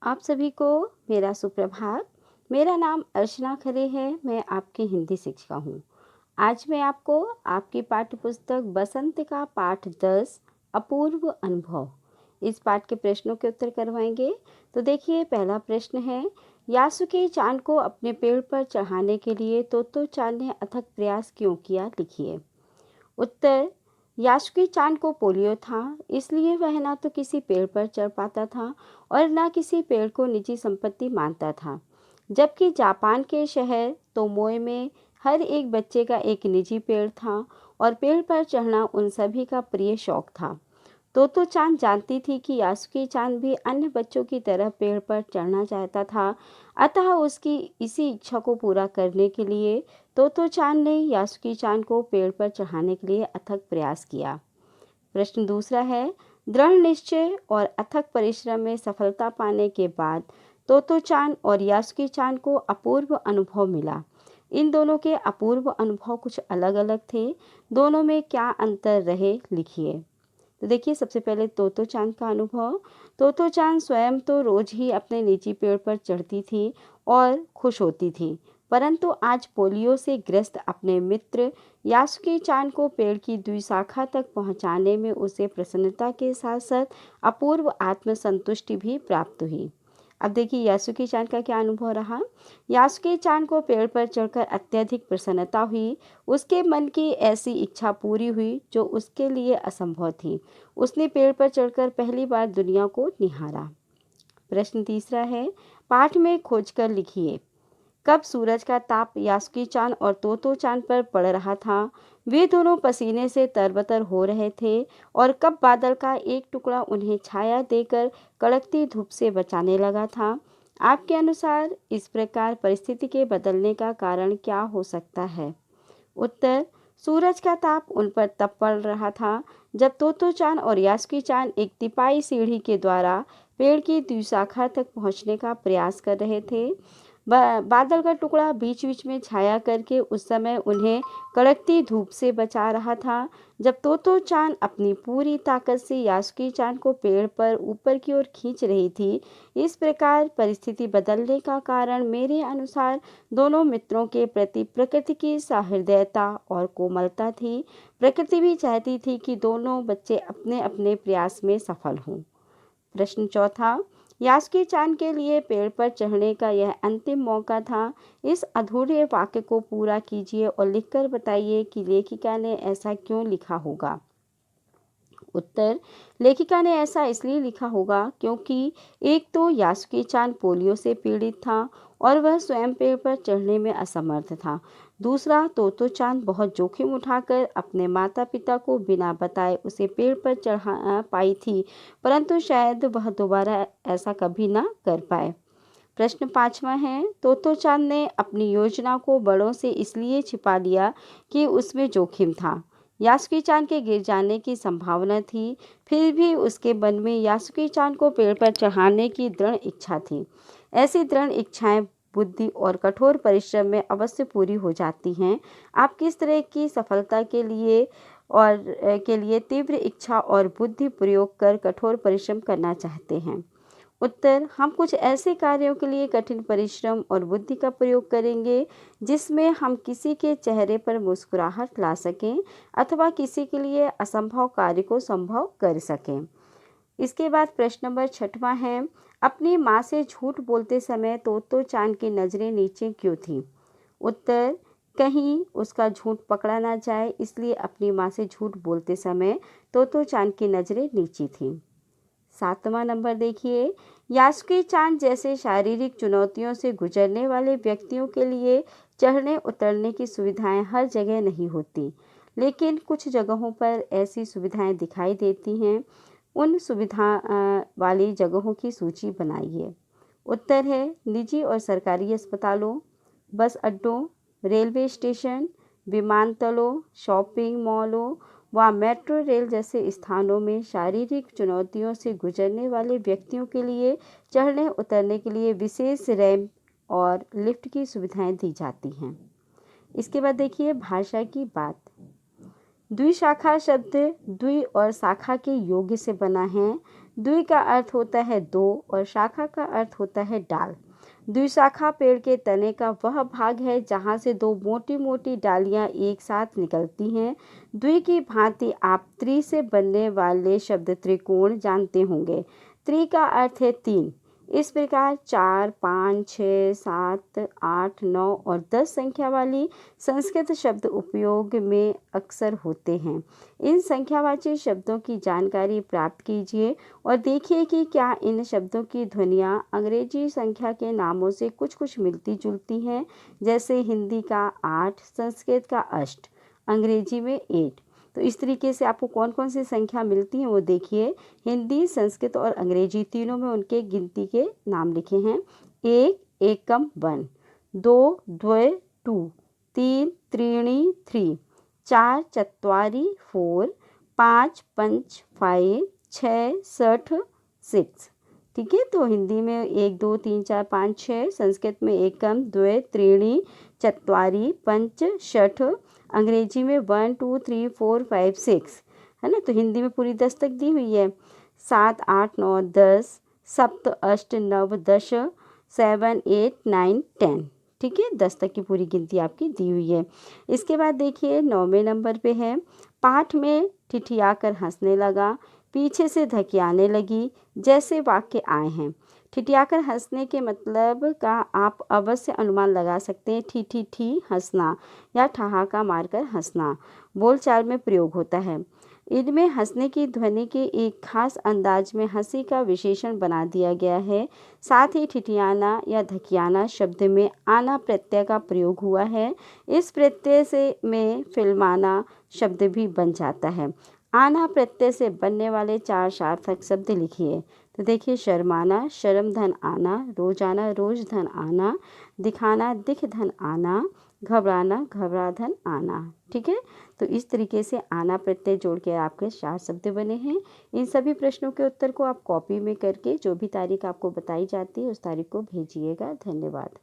आप सभी को मेरा सुप्रभात। मेरा नाम अर्चना खरे है। मैं आपकी हिंदी शिक्षिका हूँ। आज मैं आपको आपकी पाठ्य पुस्तक बसंत का पाठ 10 अपूर्व अनुभव इस पाठ के प्रश्नों के उत्तर करवाएंगे। तो देखिए, पहला प्रश्न है, यासुके चांद को अपने पेड़ पर चढ़ाने के लिए तोतो चांद ने अथक प्रयास क्यों किया? लिखिए। उत्तर, यासुकी चांद को पोलियो था, इसलिए वह ना तो किसी पेड़ पर चढ़ पाता था और ना किसी पेड़ को निजी संपत्ति मानता था। जबकि जापान के शहर तोमोए में हर एक बच्चे का एक निजी पेड़ था और पेड़ पर चढ़ना उन सभी का प्रिय शौक था। तोतो चांद जानती थी कि यासुकी चांद भी अन्य बच्चों की तरह पेड़ पर चढ़ना चाहता था। अतः उसकी इसी इच्छा को पूरा करने के लिए तोतो चांद ने यासुकी चांद को पेड़ पर चढ़ाने के लिए अथक प्रयास किया। प्रश्न दूसरा है, दृढ़ निश्चय और अथक परिश्रम में सफलता पाने के बाद तोतो चांद और यासुकी चांद को अपूर्व अनुभव मिला। इन दोनों के अपूर्व अनुभव कुछ अलग अलग थे। दोनों में क्या अंतर रहे? लिखिए। तो देखिए, सबसे पहले तोतो चांद का अनुभव। तोतो चांद स्वयं तो रोज ही अपने निजी पेड़ पर चढ़ती थी और खुश होती थी, परंतु आज पोलियो से ग्रस्त अपने मित्र यासुकी चांद को पेड़ की द्विशाखा तक पहुंचाने में उसे प्रसन्नता के साथ साथ अपूर्व आत्मसंतुष्टि भी प्राप्त हुई। अब देखिए, यासुकी चांद का क्या अनुभव रहा। यासुकी चांद को पेड़ पर चढ़कर अत्यधिक प्रसन्नता हुई। उसके मन की ऐसी इच्छा पूरी हुई जो उसके लिए असंभव थी। उसने पेड़ पर चढ़कर पहली बार दुनिया को निहारा। प्रश्न तीसरा है, पाठ में खोजकर लिखिए। कब सूरज का ताप यासुकी चांद और तोतो चांद पर पड़ रहा था? वे दोनों पसीने से तरबतर हो रहे थे। और कब बादल का एक टुकड़ा उन्हें छाया देकर कड़कती धूप से बचाने लगा था? आपके अनुसार इस प्रकार परिस्थिति के बदलने का कारण क्या हो सकता है? उत्तर, सूरज का ताप उन पर तब पड़ रहा था जब तोतो चांद और यासुकी चांद एक तिपाई सीढ़ी के द्वारा पेड़ की द्विशाखा तक पहुंचने का प्रयास कर रहे थे। बादल का टुकड़ा बीच बीच में छाया करके उस समय उन्हें कड़कती धूप से बचा रहा था, जब तोतो चांद अपनी पूरी ताकत से यासुकी चांद को पेड़ पर ऊपर की ओर खींच रही थी। इस प्रकार परिस्थिति बदलने का कारण मेरे अनुसार दोनों मित्रों के प्रति प्रकृति की सहृदयता और कोमलता थी। प्रकृति भी चाहती थी कि दोनों बच्चे अपने अपने प्रयास में सफल हों। प्रश्न चौथा, यासुकी चांद के लिए पेड़ पर चढ़ने का यह अंतिम मौका था। इस अधूरे वाक्य को पूरा कीजिए और लिखकर बताइए कि लेखिका ने ऐसा क्यों लिखा होगा। उत्तर, लेखिका ने ऐसा इसलिए लिखा होगा क्योंकि एक तो यासुकी चांद पोलियो से पीड़ित था और वह स्वयं पेड़ पर चढ़ने में असमर्थ था। दूसरा, तोतो चांद बहुत जोखिम उठाकर अपने माता पिता को बिना बताए उसे पेड़ पर चढ़ा पाई थी, परंतु शायद वह दोबारा ऐसा कभी ना कर पाए। प्रश्न पांचवा है, तोतो चांद ने अपनी योजना को बड़ों से इसलिए छिपा लिया कि उसमें जोखिम था। यासुकी चांद के गिर जाने की संभावना थी, फिर भी उसके मन में यासुकी चांद को पेड़ पर चढ़ाने की दृढ़ इच्छा थी। ऐसी दृढ़ इच्छाएं बुद्धि और कठोर परिश्रम में अवश्य पूरी हो जाती हैं। आप किस तरह की सफलता के लिए तीव्र इच्छा और बुद्धि प्रयोग कर कठोर परिश्रम करना चाहते हैं? उत्तर, हम कुछ ऐसे कार्यों के लिए कठिन परिश्रम और बुद्धि का प्रयोग करेंगे जिसमें हम किसी के चेहरे पर मुस्कुराहट ला सकें अथवा किसी के लिए असंभव कार्य को संभव कर सकें। इसके बाद प्रश्न नंबर 6वां है, अपनी माँ से झूठ बोलते समय तोतो चांद की नज़रें नीचे क्यों थीं? उत्तर, कहीं उसका झूठ पकड़ा ना जाए इसलिए अपनी माँ से झूठ बोलते समय तोतो चांद की नज़रें नीची थीं। 7वां नंबर देखिए, यासुकी चांद जैसे शारीरिक चुनौतियों से गुजरने वाले व्यक्तियों के लिए चढ़ने उतरने की सुविधाएं हर जगह नहीं होती, लेकिन कुछ जगहों पर ऐसी सुविधाएं दिखाई देती हैं। उन सुविधा वाली जगहों की सूची बनाइए। उत्तर है, निजी और सरकारी अस्पतालों, बस अड्डों, रेलवे स्टेशन, विमानतलों, शॉपिंग मॉलों व मेट्रो रेल जैसे स्थानों में शारीरिक चुनौतियों से गुजरने वाले व्यक्तियों के लिए चढ़ने उतरने के लिए विशेष रैंप और लिफ्ट की सुविधाएं दी जाती हैं। इसके बाद देखिए, भाषा की बात। द्विशाखा शब्द द्वि और शाखा के योग से बना है। द्वि का अर्थ होता है दो और शाखा का अर्थ होता है डाल। द्विशाखा पेड़ के तने का वह भाग है जहाँ से दो मोटी मोटी डालियाँ एक साथ निकलती हैं। द्वि की भांति आप त्रि से बनने वाले शब्द त्रिकोण जानते होंगे। त्रि का अर्थ है तीन। इस प्रकार 4, 5, 6, 7, 8, 9 और 10 संख्या वाली संस्कृत शब्द उपयोग में अक्सर होते हैं। इन संख्यावाची शब्दों की जानकारी प्राप्त कीजिए और देखिए कि क्या इन शब्दों की ध्वनियाँ अंग्रेजी संख्या के नामों से कुछ कुछ मिलती जुलती हैं, जैसे हिंदी का 8, संस्कृत का अष्ट, अंग्रेजी में 8। तो इस तरीके से आपको कौन कौन सी संख्या मिलती हैं वो देखिए। हिंदी, संस्कृत और अंग्रेजी तीनों में उनके गिनती के नाम लिखे हैं। 1 एकम 1, 2 द्वे 2, 3 त्रीणि 3, 4 चत्वारि 4, 5 पंच 5, 6 6 6। ठीक है, तो हिंदी में 1 2 3 4 5 6, संस्कृत में एकम द्वे त्रीणि चत्वारि पंच षठ, अंग्रेजी में 1 2 3 4 5 6 है ना। तो हिंदी में पूरी 10 तक दी हुई है। 7 8 9 10, सप्त अष्ट नव दश, 7 8 9 10। ठीक है, 10 तक की पूरी गिनती आपकी दी हुई है। इसके बाद देखिए 9वें नंबर पे है, पाठ में ठिठियाकर हंसने लगा, पीछे से धकियाने लगी, जैसे वाक्य आए हैं। ठिठियाकर हंसने के मतलब का आप अवश्य अनुमान लगा सकते हैं। ठी ठी ठी हंसना या ठहाका मारकर हंसना बोलचाल में प्रयोग होता है। इनमें हंसने की ध्वनि के एक खास अंदाज में हंसी का विशेषण बना दिया गया है। साथ ही ठिठियाना या धकियाना शब्द में आना प्रत्यय का प्रयोग हुआ है। इस प्रत्यय से में फिल्माना शब्द भी बन जाता है। आना प्रत्यय से बनने वाले 4 सार्थक शब्द लिखिए। तो देखिए, शर्माना शर्म धन आना, रोजाना रोज धन आना, दिखाना दिख धन आना, घबराना घबरा धन आना। ठीक है, तो इस तरीके से आना प्रत्यय जोड़ के आपके 4 शब्द बने हैं। इन सभी प्रश्नों के उत्तर को आप कॉपी में करके जो भी तारीख आपको बताई जाती है उस तारीख को भेजिएगा। धन्यवाद।